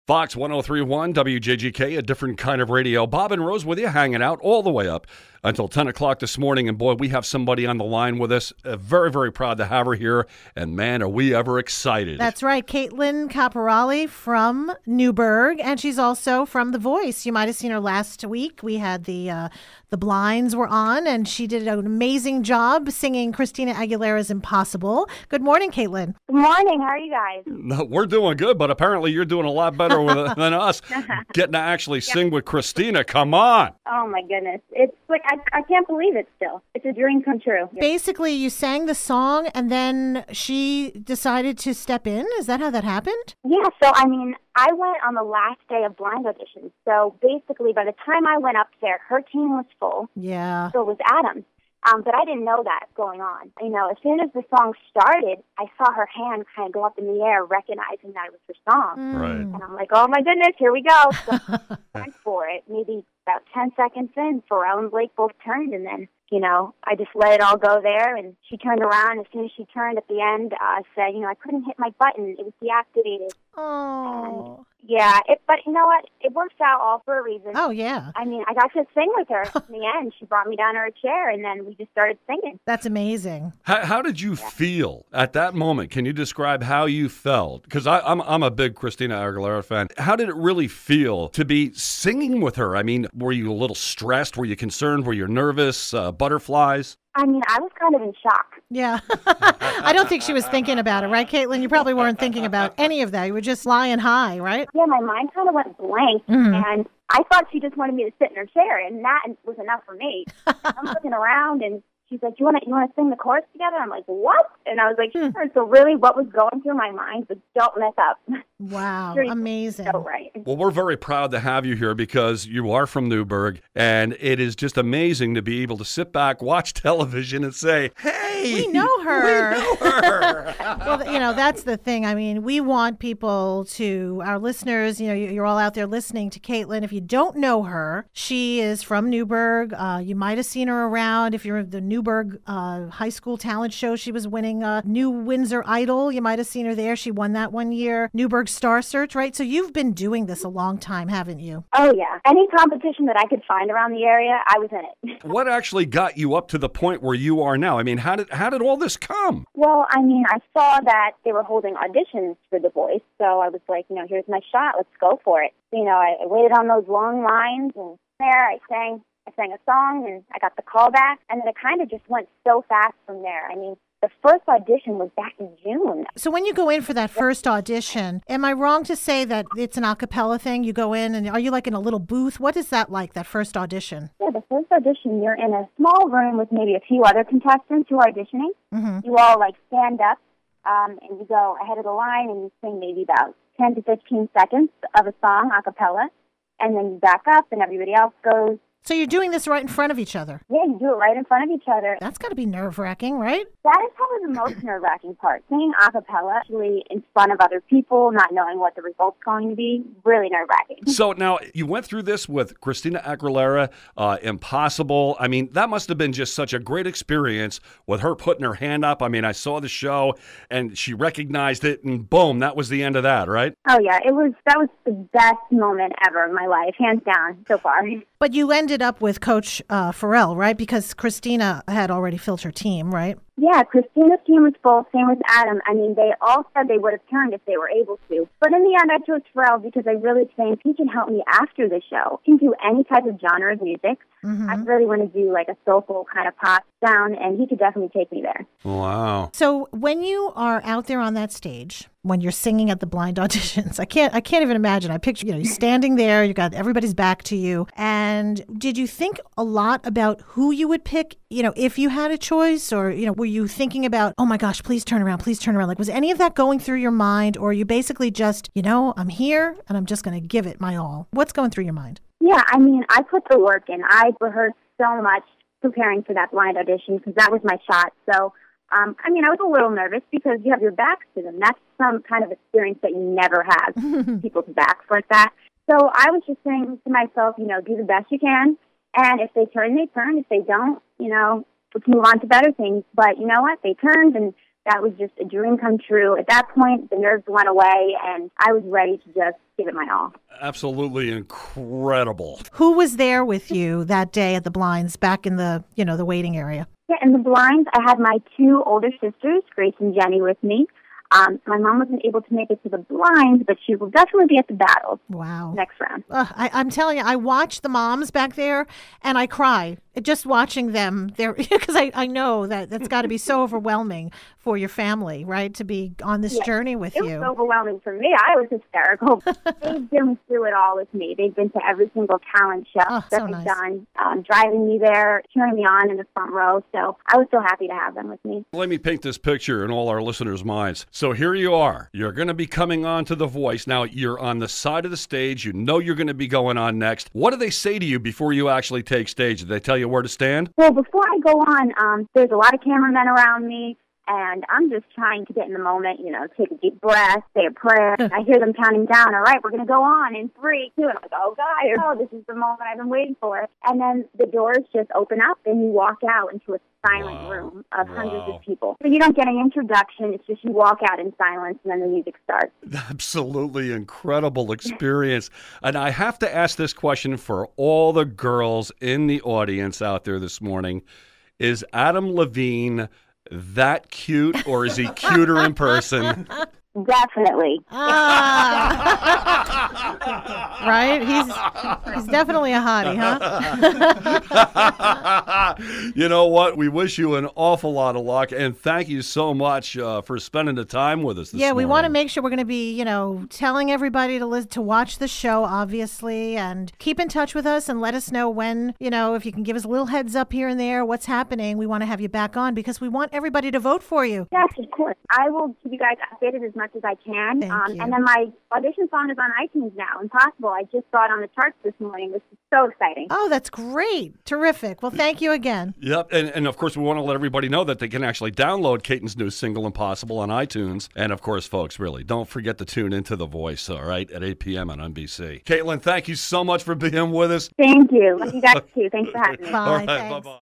Fox 1031, WJGK, a different kind of radio. Bob and Rose with you, hanging out all the way up until 10 o'clock this morning. And boy, we have somebody on the line with us. Very, very proud to have her here. And man, are we ever excited. That's right. Caitlin Caporale from Newburgh. And she's also from The Voice. You might have seen her last week. We had the blinds were on, and she did an amazing job singing Christina Aguilera's Impossible. Good morning, Caitlin. Good morning. How are you guys? No, we're doing good, but apparently you're doing a lot better than us. Getting to actually sing with Christina. Come on. Oh, my goodness. It's like, I can't believe it still. It's a dream come true. Basically, you sang the song, and then she decided to step in. Is that how that happened? Yeah, so, I went on the last day of blind auditions. So, basically, by the time I went up there, her team was full. Yeah. So was Adam's. But I didn't know that going on. As soon as the song started, I saw her hand kind of go up in the air, recognizing that it was her song. Right. And I'm like, oh, my goodness, here we go. So I went for it. Maybe about 10 seconds in, Pharrell and Blake both turned, and then, I just let it all go there. And she turned around. As soon as she turned at the end, said, I couldn't hit my button. It was deactivated. Oh. And yeah, but you know what? It works out all for a reason. Oh, yeah. I got to sing with her in the end. She brought me down to her chair, and then we just started singing. That's amazing. How did you feel at that moment? Can you describe how you felt? Because I'm a big Christina Aguilera fan. How did it really feel to be singing with her? Were you a little stressed? Were you concerned? Were you nervous? Butterflies? I was kind of in shock. Yeah. I don't think she was thinking about it, right, Caitlin? You probably weren't thinking about any of that. You were just flying high, right? Yeah, my mind kind of went blank, and I thought she just wanted me to sit in her chair, and that was enough for me. I'm looking around, and she's like, you want to sing the chorus together? I'm like, what? And I was like, sure. So really what was going through my mind was don't mess up. Wow, Sure, amazing. so right. Well, we're very proud to have you here because you are from Newburgh, and it is just amazing to be able to sit back, watch television, and say, hey, we know her. We know her. Well, that's the thing. We want people our listeners, you're all out there listening to Caitlin. If you don't know her, she is from Newburgh. You might have seen her around. If you're at the Newburgh High School Talent Show, she was winning New Windsor Idol. You might have seen her there. She won that one year. Newburgh Star Search, right? So you've been doing this a long time, haven't you? Oh, yeah. Any competition that I could find around the area, I was in it. What actually got you up to the point where you are now? How did all this come? Well, I saw that they were holding auditions for The Voice, so I was like, here's my shot. Let's go for it. I waited on those long lines, and there I sang a song, and I got the call back, and then it kind of just went so fast from there. The first audition was back in June. So when you go in for that first audition, am I wrong to say that it's an a cappella thing? You go in, and are you like in a little booth? What is that like, that first audition? Yeah, the first audition, you're in a small room with maybe a few other contestants who are auditioning. Mm-hmm. You all stand up, and you go ahead of the line, and you sing maybe about 10 to 15 seconds of a song a cappella, and then you back up, and everybody else goes. So you're doing this right in front of each other? Yeah, you do it right in front of each other. That's got to be nerve-wracking, right? That is probably the most nerve-wracking part. Singing a cappella, actually in front of other people, not knowing what the result's going to be, really nerve-wracking. So now, you went through this with Christina Aguilera, Impossible. That must have been just such a great experience with her putting her hand up. I saw the show, and she recognized it, and boom, that was the end of that, right? Oh, yeah. That was the best moment ever in my life, hands down, so far. But you ended up with Coach Pharrell, right? Because Christina had already filled her team, right? Yeah, Christina's team was full, same with Adam. They all said they would have turned if they were able to. But in the end, I chose Pharrell because I really think he can help me after the show. He can do any type of genre of music. Mm-hmm. I really want to do like a soulful kind of pop sound, and he could definitely take me there. Wow. So when you are out there on that stage, when you're singing at the blind auditions, I can't even imagine. I picture, you standing there, you got everybody's back to you. And did you think a lot about who you would pick, if you had a choice, or, were you thinking about, oh my gosh, please turn around. Like, was any of that going through your mind, or you basically just, I'm here and I'm just going to give it my all? What's going through your mind? Yeah, I put the work in. I rehearsed so much preparing for that blind audition because that was my shot. So, I was a little nervous because you have your backs to them. That's some kind of experience that you never have, people's backs like that. So I was just saying to myself, do the best you can. And if they turn, they turn. If they don't, let's move on to better things. But you know what? They turned, and That was just a dream come true. At that point, the nerves went away, and I was ready to just give it my all. Absolutely incredible. Who was there with you that day at the blinds back in the, the waiting area? Yeah, in the blinds, I had my two older sisters, Grace and Jenny, with me. My mom wasn't able to make it to the blinds, but she will definitely be at the battles. Wow. Next round. I'm telling you, I watch the moms back there, and I cry just watching them there because I know that that's got to be so overwhelming for your family, right, to be on this journey with you. It was overwhelming for me. I was hysterical. They've been through it all with me. They've been to every single talent show that so they've nice. done, driving me there, cheering me on in the front row. So I was so happy to have them with me. Let me paint this picture in all our listeners' minds. So here you are. You're going to be coming on to The Voice. Now, you're on the side of the stage. You know you're going to be going on next. What do they say to you before you actually take stage? Do they tell you where to stand? Well, before I go on, there's a lot of cameramen around me, and I'm just trying to get in the moment, take a deep breath, say a prayer. I hear them counting down. All right, we're going to go on in 3, 2. And I'm like, oh, God, this is the moment I've been waiting for. And then the doors just open up, and you walk out into a silent room of hundreds of people. So you don't get an introduction. It's just you walk out in silence, and then the music starts. Absolutely incredible experience. And I have to ask this question for all the girls in the audience out there this morning. Is Adam Levine that cute, or is he cuter in person? Definitely. Right? He's definitely a hottie, huh? You know what? We wish you an awful lot of luck, and thank you so much for spending the time with us this morning. We want to make sure we're going to be, telling everybody to watch the show, obviously, and keep in touch with us and let us know when, if you can give us a little heads up here and there, what's happening. We want to have you back on because we want everybody to vote for you. Yes, of course. I will keep you guys updated as much as I can. Thank you. And then my audition song is on iTunes now. Impossible. I just saw it on the charts this morning. This is so exciting. Oh, that's great. Terrific. Well, thank you again. Yep. And of course, we want to let everybody know that they can actually download Caitlin's new single, Impossible, on iTunes. And of course, folks, really, don't forget to tune into The Voice, all right, at 8 p.m. on NBC. Caitlin, thank you so much for being with us. Thank you. You guys too. Thanks for having me. Bye. All right, Thanks. bye-bye.